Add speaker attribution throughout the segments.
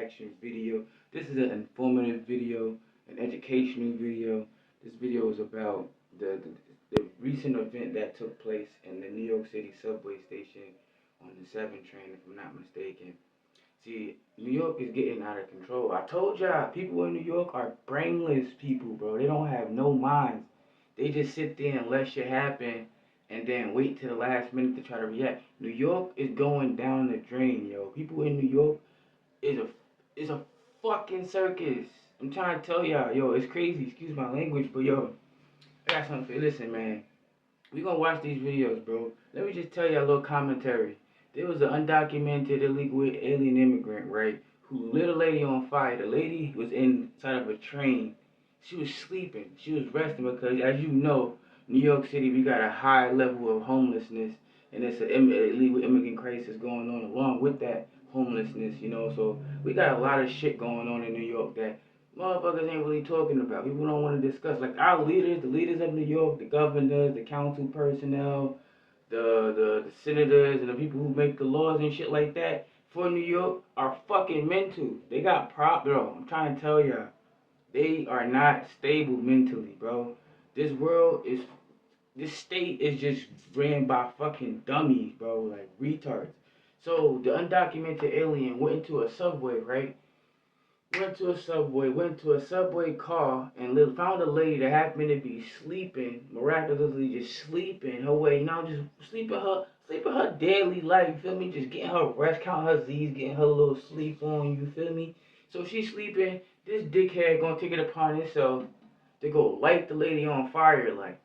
Speaker 1: reaction video. This is an informative video, an educational video. This video is about the recent event that took place in the New York City subway station on the 7 train, if I'm not mistaken. See, New York is getting out of control. I told y'all, people in New York are brainless people, bro. They don't have no minds. They just sit there and let shit happen and then wait till the last minute to try to react. New York is going down the drain, yo. People in New York is a fucking circus. I'm trying to tell y'all, yo, it's crazy. Excuse my language, but yo, I got something for you. Listen, man. We gonna watch these videos, bro. Let me just tell you a little commentary. There was an undocumented illegal alien immigrant, right, who lit a lady on fire. The lady was inside of a train. She was sleeping. She was resting because, as you know, New York City, we got a high level of homelessness, and it's an illegal immigrant crisis going on along with that homelessness, you know. So we got a lot of shit going on in New York that motherfuckers ain't really talking about. People don't want to discuss. Like our leaders, the leaders of New York, the governors, the council personnel, the senators, and the people who make the laws and shit like that for New York are fucking mental. They got bro. I'm trying to tell y'all. They are not stable mentally, bro. This world is, this state is just ran by fucking dummies, bro, like retards. So the undocumented alien went into a subway, right? Went to a subway car and found a lady that happened to be sleeping, miraculously just sleeping her way, you know, just sleeping her daily life, you feel me? Just getting her rest, counting her Z's, getting her little sleep on, you feel me? So she's sleeping, this dickhead gonna take it upon himself to go light the lady on fire, like,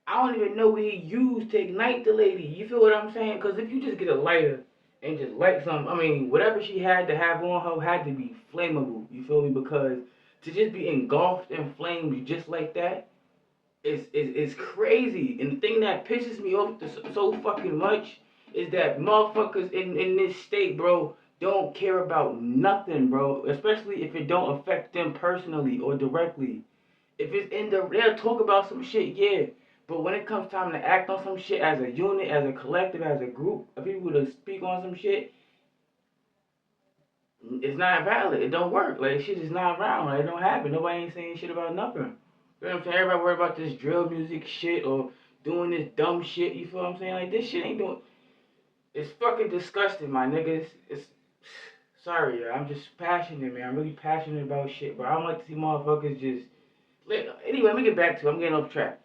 Speaker 1: I don't even know what he used to ignite the lady, you feel what I'm saying? Because if you just get a lighter and just light some, I mean, whatever she had to have on her had to be flammable, you feel me? Because to just be engulfed in flames just like that is crazy. And the thing that pisses me off so fucking much is that motherfuckers in this state, bro, don't care about nothing, bro. Especially if it don't affect them personally or directly. If it's in the, they'll talk about some shit, yeah. But when it comes time to act on some shit as a unit, as a collective, as a group of people to speak on some shit, it's not valid. It don't work. Like, shit is not around. Like, it don't happen. Nobody ain't saying shit about nothing. You know what I'm saying? Everybody worried about this drill music shit or doing this dumb shit. You feel what I'm saying? Like, this shit ain't doing. It's fucking disgusting, my niggas. It's sorry, yeah. I'm just passionate, man. I'm really passionate about shit, but I don't like to see motherfuckers just. Anyway, let me get back to it. I'm getting off track.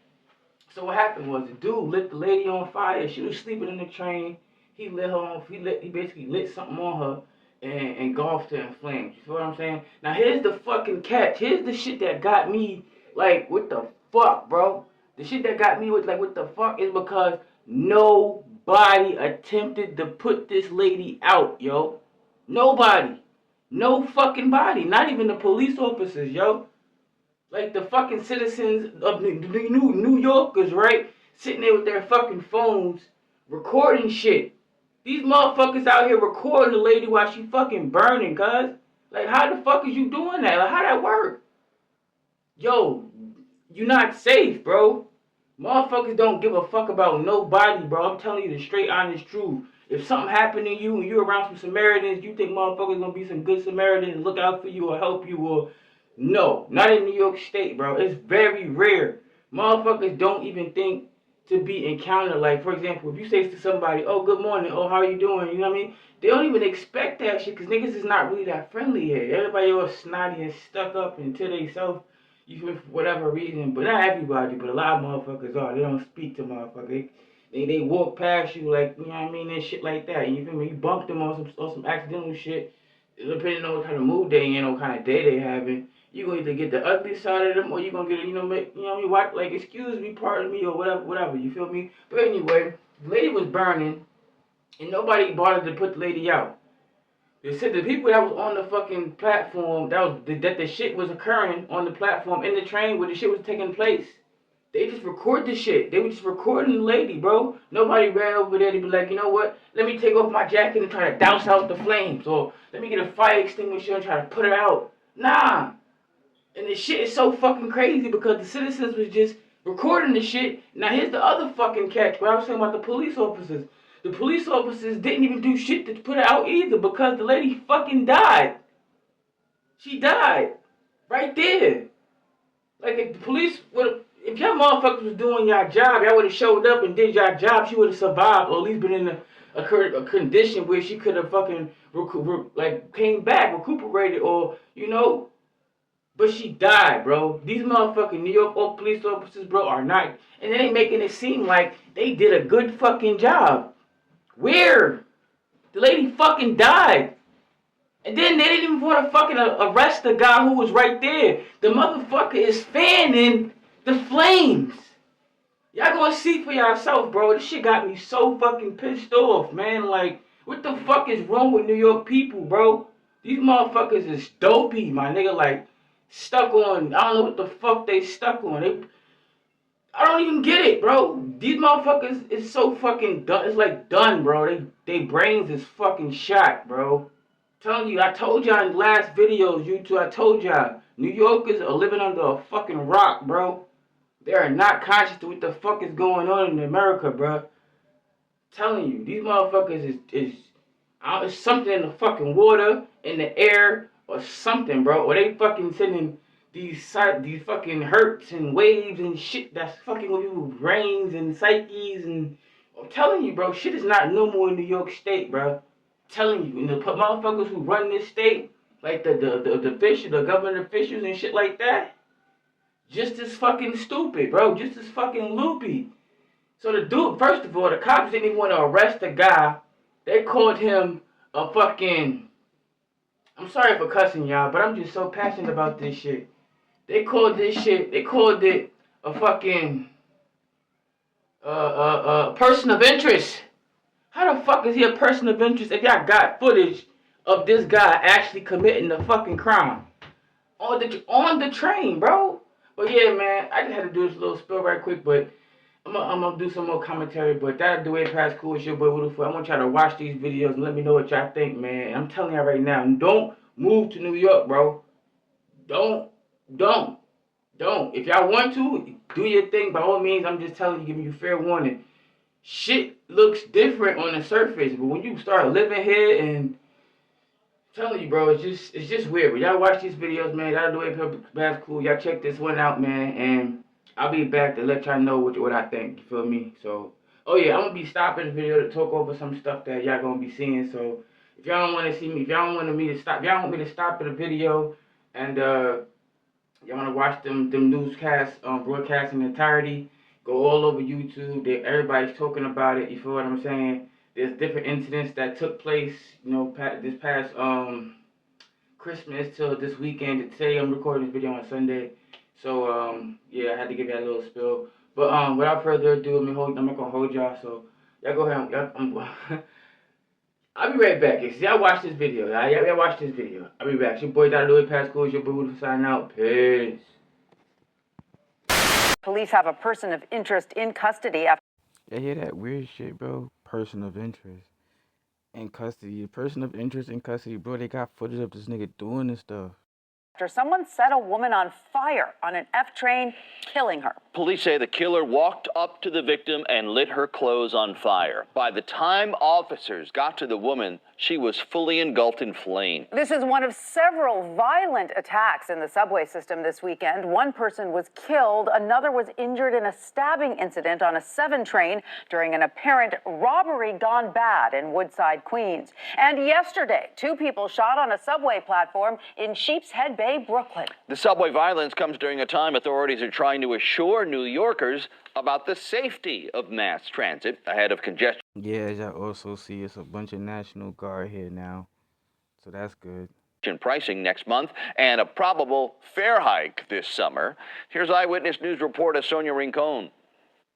Speaker 1: So what happened was the dude lit the lady on fire. She was sleeping in the train. He lit her on. He basically lit something on her and engulfed her in flames. You feel what I'm saying? Now here's the fucking catch. Here's the shit that got me like, what the fuck, bro? The shit that got me with like, what the fuck, is because nobody attempted to put this lady out, yo. Nobody. No fucking body. Not even the police officers, yo. Like the fucking citizens of New Yorkers, right? Sitting there with their fucking phones, recording shit. These motherfuckers out here recording the lady while she fucking burning, cuz. Like, how the fuck is you doing that? Like, how that work? Yo, you not safe, bro. Motherfuckers don't give a fuck about nobody, bro. I'm telling you the straight, honest truth. If something happened to you and you're around some Samaritans, you think motherfuckers gonna be some good Samaritans and look out for you or help you or... No, not in New York State, bro. It's very rare. Motherfuckers don't even think to be encountered. Like, for example, if you say to somebody, oh, good morning, oh, how are you doing? You know what I mean? They don't even expect that shit because niggas is not really that friendly here. Everybody all snotty and stuck up until they self, you feel, for whatever reason. But not everybody, but a lot of motherfuckers are. They don't speak to motherfuckers. They walk past you like, you know what I mean, and shit like that. You feel me? You bump them on some accidental shit. Depending on what kind of mood they in, what kind of day they having, you gonna either get the ugly side of them or you gonna get, what, like, excuse me, pardon me, or whatever, you feel me? But anyway, the lady was burning, and nobody bothered to put the lady out. They said the people that was on the fucking platform, that the shit was occurring on the platform in the train where the shit was taking place. They just record the shit. They were just recording the lady, bro. Nobody ran over there to be like, you know what? Let me take off my jacket and try to douse out the flames. Or let me get a fire extinguisher and try to put her out. Nah. And the shit is so fucking crazy because the citizens was just recording the shit. Now here's the other fucking catch. What I was saying about the police officers. The police officers didn't even do shit to put her out either because the lady fucking died. She died. Right there. Like, if the police would, if y'all motherfuckers was doing y'all job, y'all would have showed up and did y'all job, she would have survived, or at least been in a condition where she could have fucking, came back, recuperated, or, but she died, bro. These motherfucking New York police officers, bro, are not, and they ain't making it seem like they did a good fucking job. Where? The lady fucking died. And then they didn't even want to fucking arrest the guy who was right there. The motherfucker is fanning the flames. Y'all gonna see for yourself, bro. This shit got me so fucking pissed off, man. Like, what the fuck is wrong with New York people, bro? These motherfuckers is dopey, my nigga. Like, stuck on, I don't know what the fuck they stuck on. I don't even get it, bro. These motherfuckers is so fucking done. It's like done, bro. They brains is fucking shot, bro. Telling you, I told y'all in the last videos, YouTube, I told y'all, New Yorkers are living under a fucking rock, bro. They are not conscious to what the fuck is going on in America, bro. Telling you, these motherfuckers is something in the fucking water, in the air, or something, bro. Or they fucking sending these fucking hurts and waves and shit that's fucking with people's brains and psyches, and I'm telling you, bro, shit is not normal in New York State, bro. Telling you, and the motherfuckers who run this state, like the officials, the government officials and shit like that, just as fucking stupid, bro. Just as fucking loopy. So the dude, first of all, the cops didn't even want to arrest the guy. They called him a fucking, I'm sorry for cussing y'all, but I'm just so passionate about this shit. They called it a fucking, person of interest. How the fuck is he a person of interest if y'all got footage of this guy actually committing the fucking crime on the train, bro? But yeah, man, I just had to do this little spill right quick, but I'm gonna do some more commentary. But that'll do it. Past cool. It's your boy Woodford. I want y'all to watch these videos and let me know what y'all think, man. And I'm telling y'all right now, don't move to New York, bro. Don't. If y'all want to, do your thing by all means. I'm just telling you, giving you fair warning. Shit looks different on the surface, but when you start living here, and I'm telling you, bro, it's just weird. But y'all watch these videos, man. That'll do it. That's cool. Y'all check this one out, man, and I'll be back to let y'all know what I think. You feel me? So, oh yeah, I'm gonna be stopping the video to talk over some stuff that y'all gonna be seeing. So, if y'all don't want to see me, if y'all don't want me to stop, if y'all want me to stop the video, and y'all want to watch them newscasts, broadcasts in entirety, go all over YouTube. Everybody's talking about it. You feel what I'm saying? There's different incidents that took place, this past Christmas till this weekend. Today I'm recording this video on Sunday, so yeah, I had to give that a little spill. But without further ado, I'm not gonna hold y'all. So y'all go ahead. I'll be right back. Y'all watch this video. Y'all watch this video. I'll be back. It's your boy Dr. Louis Pascal. It's your boy Woodford signing out. Peace.
Speaker 2: Police have a person of interest in custody after...
Speaker 1: You hear that weird shit, bro? Person of interest in custody. Person of interest in custody, bro. They got footage of this nigga doing this stuff.
Speaker 2: after someone set a woman on fire on an F train, killing her.
Speaker 3: Police say the killer walked up to the victim and lit her clothes on fire. By the time officers got to the woman, she was fully engulfed in flame.
Speaker 2: This is one of several violent attacks in the subway system this weekend. One person was killed, another was injured in a stabbing incident on a 7 train during an apparent robbery gone bad in Woodside, Queens. And yesterday, 2 people shot on a subway platform in Sheepshead Bay, Brooklyn.
Speaker 3: The subway violence comes during a time authorities are trying to assure New Yorkers about the safety of mass transit ahead of congestion.
Speaker 1: Yeah, as y'all also see, it's a bunch of National Guard here now, so that's good.
Speaker 3: Pricing next month and a probable fare hike this summer. Here's Eyewitness News reporter Sonia Rincon.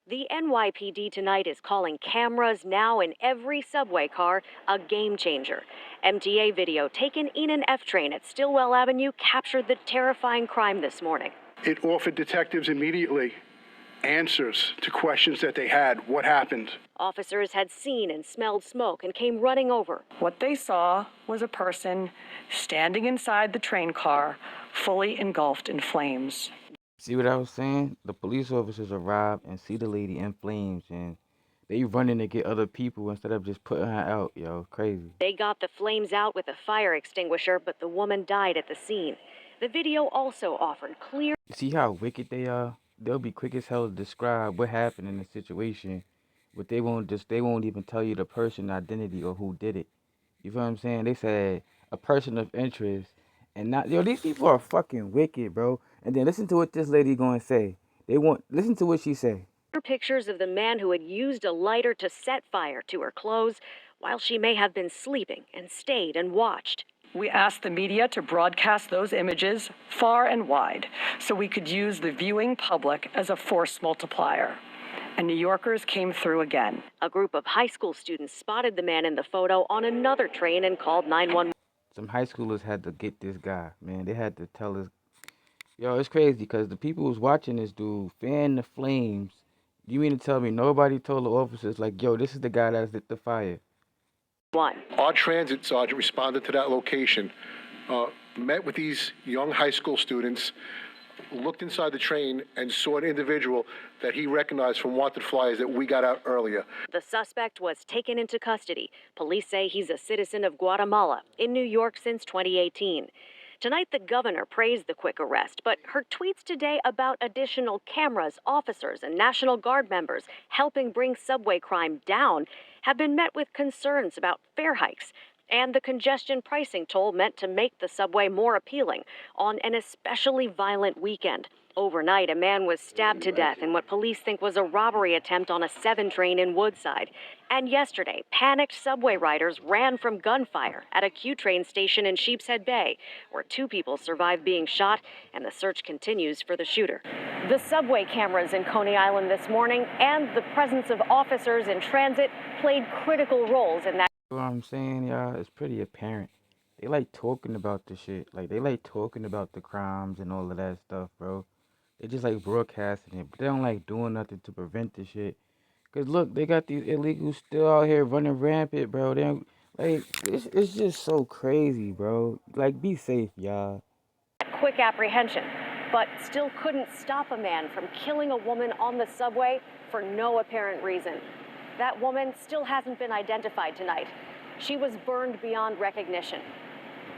Speaker 4: The NYPD tonight is calling cameras now in every subway car a game changer. MTA video taken in an F train at Stillwell Avenue captured the terrifying crime this morning.
Speaker 5: It offered detectives immediately answers to questions that they had. What happened?
Speaker 4: Officers had seen and smelled smoke and came running over.
Speaker 6: What they saw was a person standing inside the train car, fully engulfed in flames.
Speaker 1: See what I was saying? The police officers arrive and see the lady in flames, and They running to get other people instead of just putting her out, yo. Crazy.
Speaker 4: They got the flames out with a fire extinguisher, but the woman died at the scene. The video also offered clear.
Speaker 1: You see how wicked they are? They'll be quick as hell to describe what happened in the situation, but they won't even tell you the person identity or who did it. You feel what I'm saying? They said a person of interest, and not yo. These people are fucking wicked, bro. And then listen to what this lady gonna say. Listen to what she say.
Speaker 4: Pictures of the man who had used a lighter to set fire to her clothes while she may have been sleeping and stayed and watched.
Speaker 6: We asked the media to broadcast those images far and wide so we could use the viewing public as a force multiplier. And New Yorkers came through again.
Speaker 4: A group of high school students spotted the man in the photo on another train and called 911.
Speaker 1: Some high schoolers had to get this guy, man. They had to tell us. Yo, it's crazy because the people who's watching this dude fan the flames. You mean to tell me nobody told the officers, like, yo, this is the guy that lit the fire?
Speaker 5: Our transit sergeant responded to that location, met with these young high school students, looked inside the train, and saw an individual that he recognized from wanted flyers that we got out earlier.
Speaker 4: The suspect was taken into custody. Police say he's a citizen of Guatemala, in New York since 2018. Tonight, the governor praised the quick arrest, but her tweets today about additional cameras, officers, and National Guard members helping bring subway crime down have been met with concerns about fare hikes and the congestion pricing toll meant to make the subway more appealing on an especially violent weekend. Overnight, a man was stabbed to death in what police think was a robbery attempt on a 7 train in Woodside. And yesterday, panicked subway riders ran from gunfire at a Q train station in Sheepshead Bay, where 2 people survived being shot, and the search continues for the shooter. The subway cameras in Coney Island this morning and the presence of officers in transit played critical roles in that.
Speaker 1: You know what I'm saying, y'all? It's pretty apparent. They like talking about the shit. Like, they like talking about the crimes and all of that stuff, bro. They just like broadcasting it, but they don't like doing nothing to prevent the shit. Cause look, they got these illegals still out here running rampant, bro. They don't, like it's just so crazy, bro. Like, be safe, y'all.
Speaker 4: Quick apprehension, but still couldn't stop a man from killing a woman on the subway for no apparent reason. That woman still hasn't been identified tonight. She was burned beyond recognition.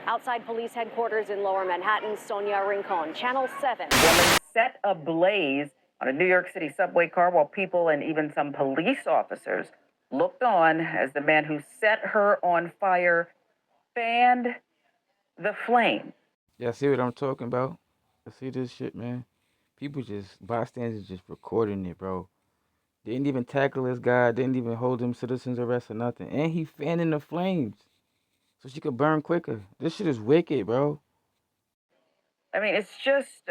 Speaker 4: Outside police headquarters in Lower Manhattan, Sonia Rincon, Channel 7.
Speaker 2: Woman set ablaze on a New York City subway car while people and even some police officers looked on as the man who set her on fire fanned the flame.
Speaker 1: Y'all see what I'm talking about? I see this shit, man. Bystanders just recording it, bro. They didn't even tackle this guy, didn't even hold him citizen's arrest or nothing. And he fanning the flames so she could burn quicker. This shit is wicked, bro.
Speaker 2: I mean, it's just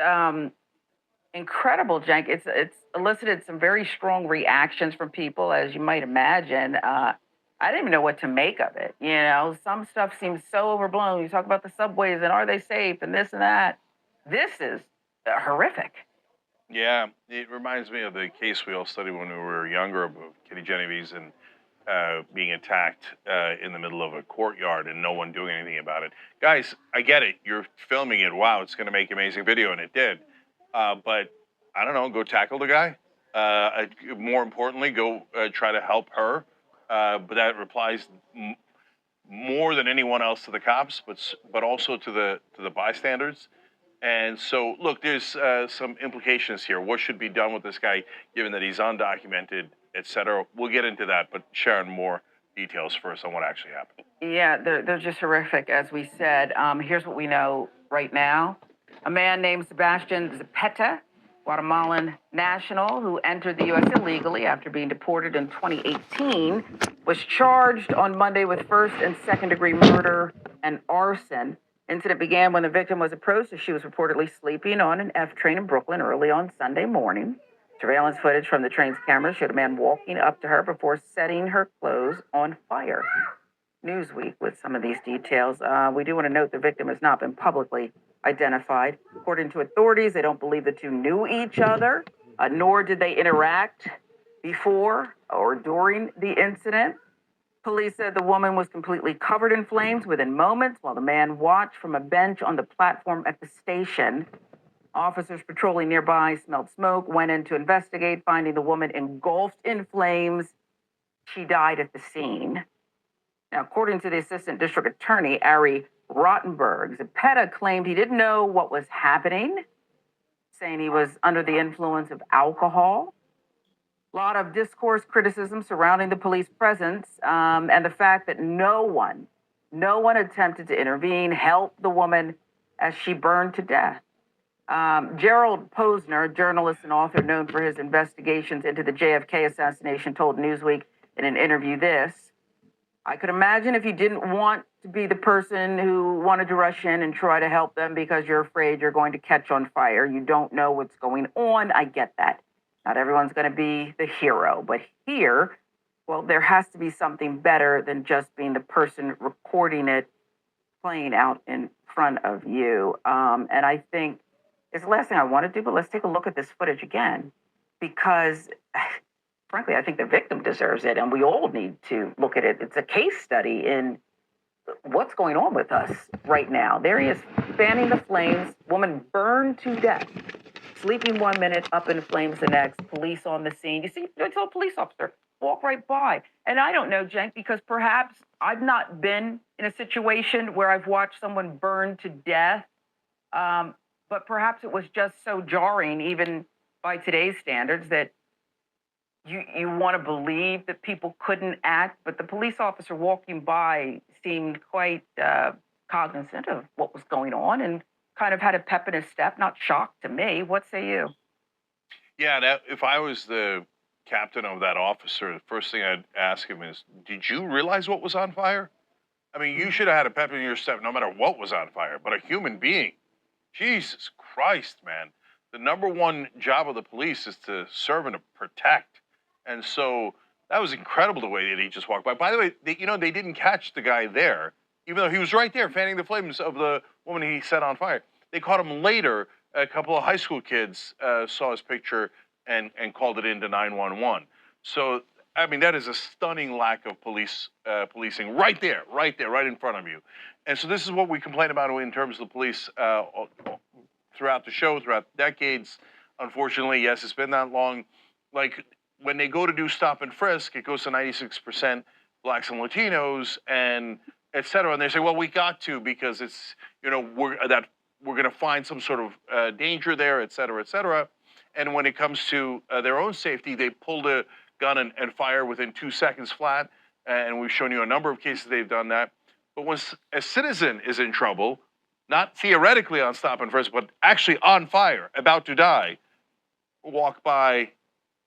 Speaker 2: incredible, Jank. It's elicited some very strong reactions from people, as you might imagine. I didn't even know what to make of it. You know, some stuff seems so overblown. You talk about the subways and are they safe and this and that. This is horrific.
Speaker 7: Yeah, it reminds me of the case we all studied when we were younger of Kitty Genovese and being attacked in the middle of a courtyard and no one doing anything about it. Guys, I get it. You're filming it. Wow, it's going to make amazing video, and it did. But I don't know, go tackle the guy. More importantly, go try to help her. But that applies more than anyone else to the cops, but also to the bystanders. And so, look, there's some implications here. What should be done with this guy, given that he's undocumented, et cetera? We'll get into that, but Sharon, more details first on what actually happened.
Speaker 2: Yeah, they're just horrific, as we said. Here's what we know right now. A man named Sebastian Zapeta, Guatemalan national, who entered the U.S. illegally after being deported in 2018, was charged on Monday with first and second-degree murder and arson. Incident began when the victim was approached as she was reportedly sleeping on an F train in Brooklyn early on Sunday morning. Surveillance footage from the train's cameras showed a man walking up to her before setting her clothes on fire. Newsweek with some of these details. We do want to note the victim has not been publicly identified. According to authorities, they don't believe the two knew each other, nor did they interact before or during the incident. Police said the woman was completely covered in flames within moments while the man watched from a bench on the platform at the station. Officers patrolling nearby smelled smoke, went in to investigate, finding the woman engulfed in flames She died at the scene. Now, according to the assistant district attorney, Ari Rottenberg, Zepeda claimed he didn't know what was happening, saying he was under the influence of alcohol. A lot of discourse, criticism surrounding the police presence, and the fact that no one attempted to intervene, help the woman as she burned to death. Gerald Posner, a journalist and author known for his investigations into the JFK assassination, told Newsweek in an interview this: "I could imagine if you didn't want to be the person who wanted to rush in and try to help them because you're afraid you're going to catch on fire. You don't know what's going on. I get that. Not everyone's going to be the hero. But here, well, there has to be something better than just being the person recording it playing out in front of you." And I think it's the last thing I want to do, but let's take a look at this footage again, because frankly, I think the victim deserves it, and we all need to look at it. It's a case study in what's going on with us right now. There he is, fanning the flames, woman burned to death, sleeping 1 minute, up in flames the next, police on the scene. You see, I tell a police officer, walk right by. And I don't know, Cenk, because perhaps I've not been in a situation where I've watched someone burn to death, but perhaps it was just so jarring, even by today's standards, that you want to believe that people couldn't act, but the police officer walking by seemed quite cognizant of what was going on and kind of had a pep in his step, not shocked to me. What say you?
Speaker 7: Yeah, if I was the captain of that officer, the first thing I'd ask him is, did you realize what was on fire? I mean, you should have had a pep in your step no matter what was on fire, but a human being. Jesus Christ, man. The number one job of the police is to serve and to protect. And so that was incredible the way that he just walked by. By the way, they didn't catch the guy there, even though he was right there fanning the flames of the woman he set on fire. They caught him later. A couple of high school kids saw his picture and called it into 911. So, I mean, that is a stunning lack of policing right there, right in front of you. And so this is what we complain about in terms of the police throughout the show, throughout decades. Unfortunately, yes, it's been that long. Like, when they go to do stop and frisk, it goes to 96% blacks and Latinos, and et cetera. And they say, well, we got to because it's, we're going to find some sort of danger there, et cetera, et cetera. And when it comes to their own safety, they pull the gun and fire within 2 seconds flat. And we've shown you a number of cases they've done that. But when a citizen is in trouble, not theoretically on stop and frisk, but actually on fire, about to die, walk by,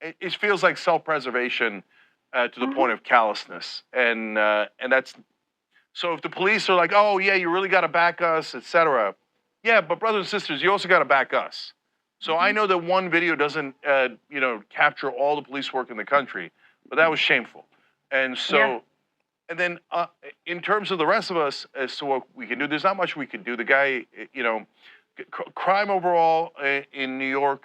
Speaker 7: it feels like self-preservation to the point of callousness. And that's, so if the police are like, oh yeah, you really got to back us, et cetera. Yeah, but brothers and sisters, you also got to back us. So I know that one video doesn't, capture all the police work in the country, but that was shameful. And so, yeah. And then in terms of the rest of us, as to what we can do, there's not much we could do. The guy, crime overall in New York,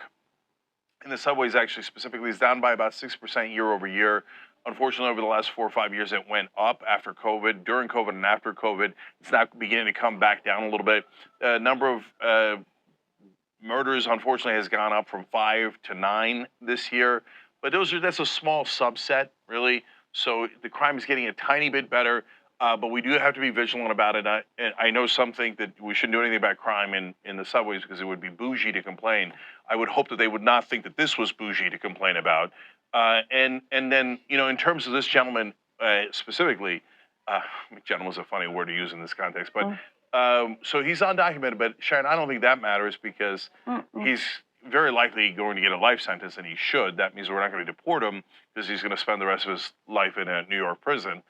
Speaker 7: in the subways actually specifically, is down by about 6% year over year. Unfortunately, over the last 4 or 5 years, it went up after COVID, during COVID and after COVID. It's now beginning to come back down a little bit. The number of murders, unfortunately, has gone up from 5 to 9 this year. But that's a small subset, really. So the crime is getting a tiny bit better, but we do have to be vigilant about it. I know some think that we shouldn't do anything about crime in the subways because it would be bougie to complain. I would hope that they would not think that this was bougie to complain about. And then, in terms of this gentleman specifically, gentleman is a funny word to use in this context, but so he's undocumented, but Sharon, I don't think that matters because he's very likely going to get a life sentence, and he should. That means we're not going to deport him because he's going to spend the rest of his life in a New York prison.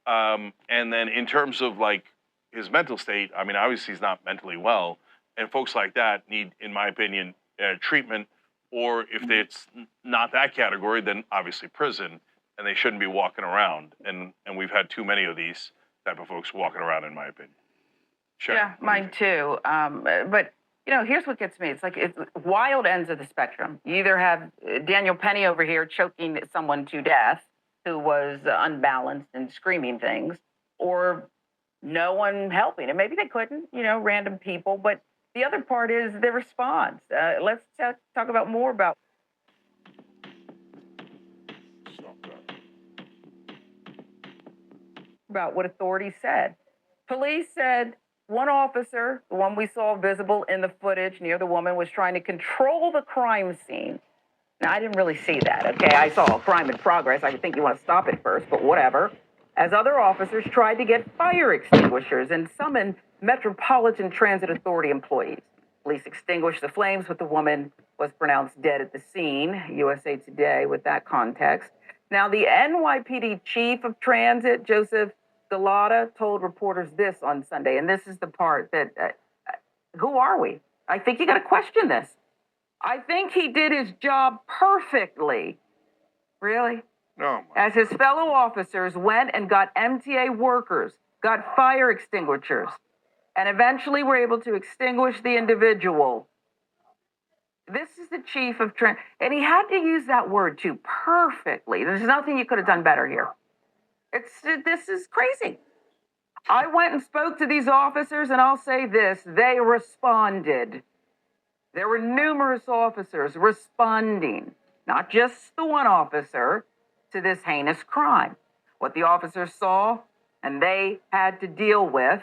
Speaker 7: And then in terms of like his mental state, I mean, obviously he's not mentally well, and folks like that need, in my opinion, treatment, or if it's not that category, then obviously prison, and they shouldn't be walking around. And we've had too many of these type of folks walking around, in my opinion. Sure.
Speaker 2: Yeah, mine too. But here's what gets me. It's like it's wild ends of the spectrum. You either have Daniel Penny over here choking someone to death who was unbalanced and screaming things, or no one helping. And maybe they couldn't, random people. But the other part is the response. Let's talk about more about.
Speaker 8: about what authorities said. Police said one officer, the one we saw visible in the footage near the woman, was trying to control the crime scene. Now, I didn't really see that, okay? I saw a crime in progress. I would think you want to stop it first, but whatever. As other officers tried to get fire extinguishers and summon Metropolitan Transit Authority employees. Police extinguished the flames, but the woman was pronounced dead at the scene. USA Today with that context. Now, the NYPD chief of transit, Joseph Galata, told reporters this on Sunday, and this is the part that, who are we? I think you got to question this. I think he did his job perfectly. Really?
Speaker 7: No.
Speaker 8: As his fellow officers went and got MTA workers, got fire extinguishers, and eventually were able to extinguish the individual. This is the chief of transit, and he had to use that word too, perfectly. There's nothing you could have done better here. This is crazy. I went and spoke to these officers, and I'll say this, they responded. There were numerous officers responding, not just the one officer, to this heinous crime. What the officers saw and they had to deal with,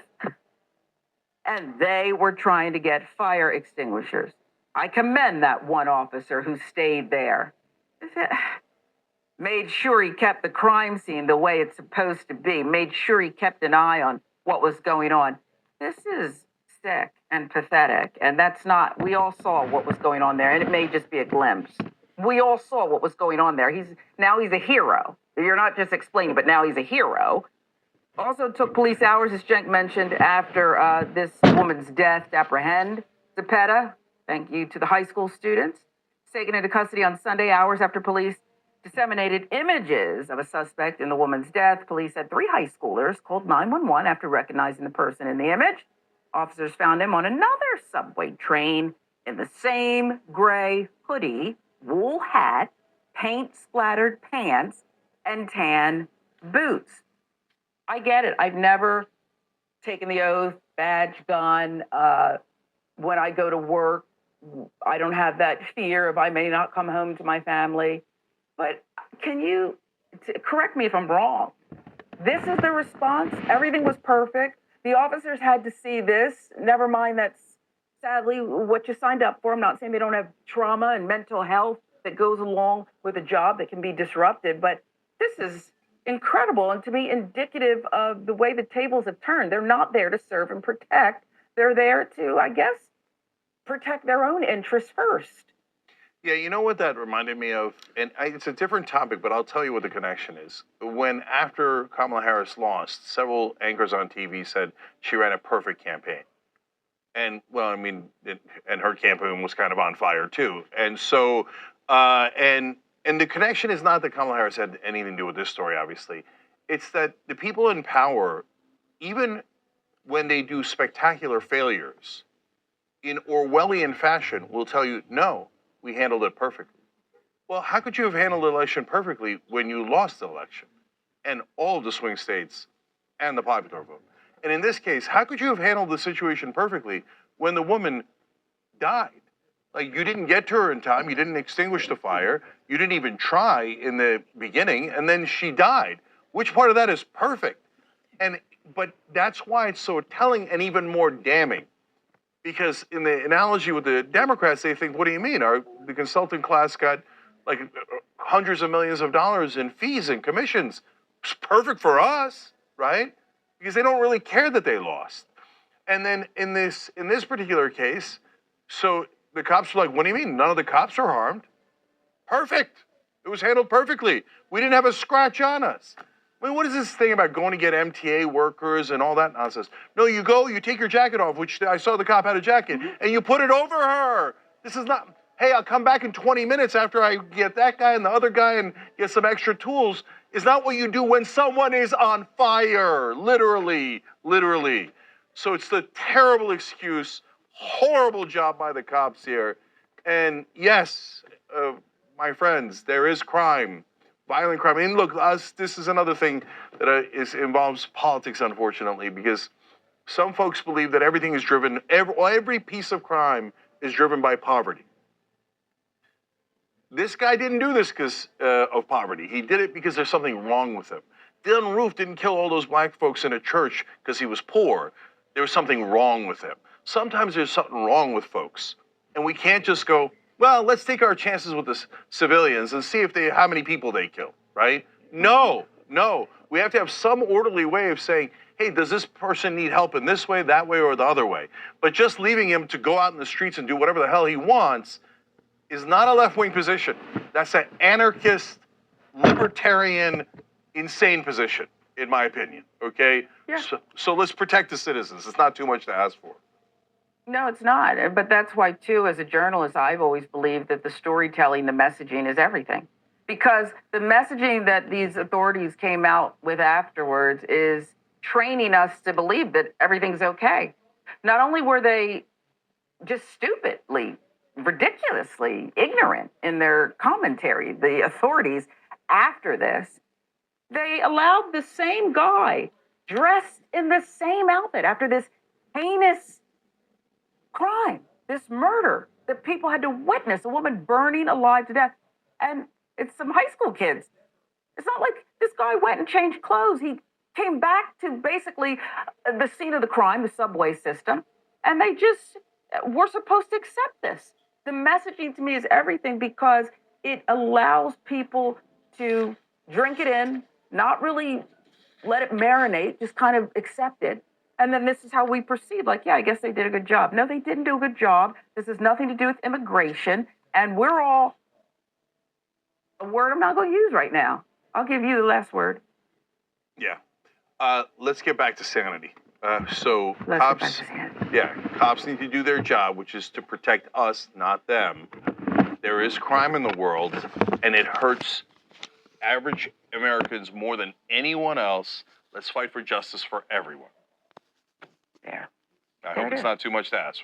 Speaker 8: and they were trying to get fire extinguishers. I commend that one officer who stayed there. Made sure he kept the crime scene the way it's supposed to be, made sure he kept an eye on what was going on. This is sick and pathetic, and that's not, we all saw what was going on there, and it may just be a glimpse. We all saw what was going on there. Now he's a hero. You're not just explaining, but now he's a hero. Also took police hours, as Cenk mentioned, after this woman's death to apprehend Zepeda. Thank you to the high school students. Taken into custody on Sunday, hours after police disseminated images of a suspect in the woman's death. Police said 3 high schoolers called 911 after recognizing the person in the image. Officers found him on another subway train in the same gray hoodie, wool hat, paint-splattered pants, and tan boots. I get it. I've never taken the oath, badge, gun. When I go to work, I don't have that fear of I may not come home to my family. But can you correct me if I'm wrong? This is the response. Everything was perfect. The officers had to see this. Never mind that's sadly what you signed up for. I'm not saying they don't have trauma and mental health that goes along with a job that can be disrupted, but this is incredible and to me indicative of the way the tables have turned. They're not there to serve and protect. They're there to, I guess, protect their own interests first.
Speaker 7: Yeah, you know what that reminded me of? And it's a different topic, but I'll tell you what the connection is. When after Kamala Harris lost, several anchors on TV said she ran a perfect campaign. And, well, I mean, and her campaign was kind of on fire, too. And so, and the connection is not that Kamala Harris had anything to do with this story, obviously. It's that the people in power, even when they do spectacular failures, in Orwellian fashion, will tell you, no, we handled it perfectly. Well, how could you have handled the election perfectly when you lost the election? And all of the swing states and the popular vote. And in this case, how could you have handled the situation perfectly when the woman died? Like, you didn't get to her in time, you didn't extinguish the fire, you didn't even try in the beginning, and then she died. Which part of that is perfect? But that's why it's so telling and even more damning. Because in the analogy with the Democrats, they think, what do you mean? The consultant class got like hundreds of millions of dollars in fees and commissions. It's perfect for us, right? Because they don't really care that they lost. And then in this particular case, so the cops were like, what do you mean? None of the cops were harmed. Perfect. It was handled perfectly. We didn't have a scratch on us. I mean, what is this thing about going to get MTA workers and all that nonsense? No, you go, you take your jacket off, which I saw the cop had a jacket, and you put it over her. This is not, hey, I'll come back in 20 minutes after I get that guy and the other guy and get some extra tools. Is not what you do when someone is on fire, literally. So it's the terrible excuse, horrible job by the cops here. And yes, my friends, there is crime. Violent crime. And look, this is another thing that involves politics, unfortunately, because some folks believe that everything is driven, every piece of crime is driven by poverty. This guy didn't do this because of poverty. He did it because there's something wrong with him. Dylan Roof didn't kill all those black folks in a church because he was poor. There was something wrong with him. Sometimes there's something wrong with folks. And we can't just go, well, let's take our chances with the civilians and see how many people they kill, right? No. We have to have some orderly way of saying, hey, does this person need help in this way, that way, or the other way? But just leaving him to go out in the streets and do whatever the hell he wants is not a left-wing position. That's an anarchist, libertarian, insane position, in my opinion, okay?
Speaker 8: Yeah.
Speaker 7: So let's protect the citizens. It's not too much to ask for.
Speaker 8: No, it's not. But that's why, too, as a journalist, I've always believed that the storytelling, the messaging is everything. Because the messaging that these authorities came out with afterwards is training us to believe that everything's okay. Not only were they just stupidly, ridiculously ignorant in their commentary, the authorities, after this, they allowed the same guy dressed in the same outfit after this heinous crime, this murder that people had to witness, a woman burning alive to death. And it's some high school kids. It's not like this guy went and changed clothes. He came back to basically the scene of the crime, the subway system, and they just were supposed to accept this. The messaging to me is everything because it allows people to drink it in, not really let it marinate, just kind of accept it. And then this is how we perceive, like, yeah, I guess they did a good job. No, they didn't do a good job. This has nothing to do with immigration. And we're all, a word I'm not going to use right now. I'll give you the last word.
Speaker 7: Yeah. Let's get back to sanity. So
Speaker 8: Let's
Speaker 7: cops,
Speaker 8: get back to sanity.
Speaker 7: yeah, cops need to do their job, which is to protect us, not them. There is crime in the world, and it hurts average Americans more than anyone else. Let's fight for justice for everyone.
Speaker 8: There.
Speaker 7: I hope it's not too much to ask.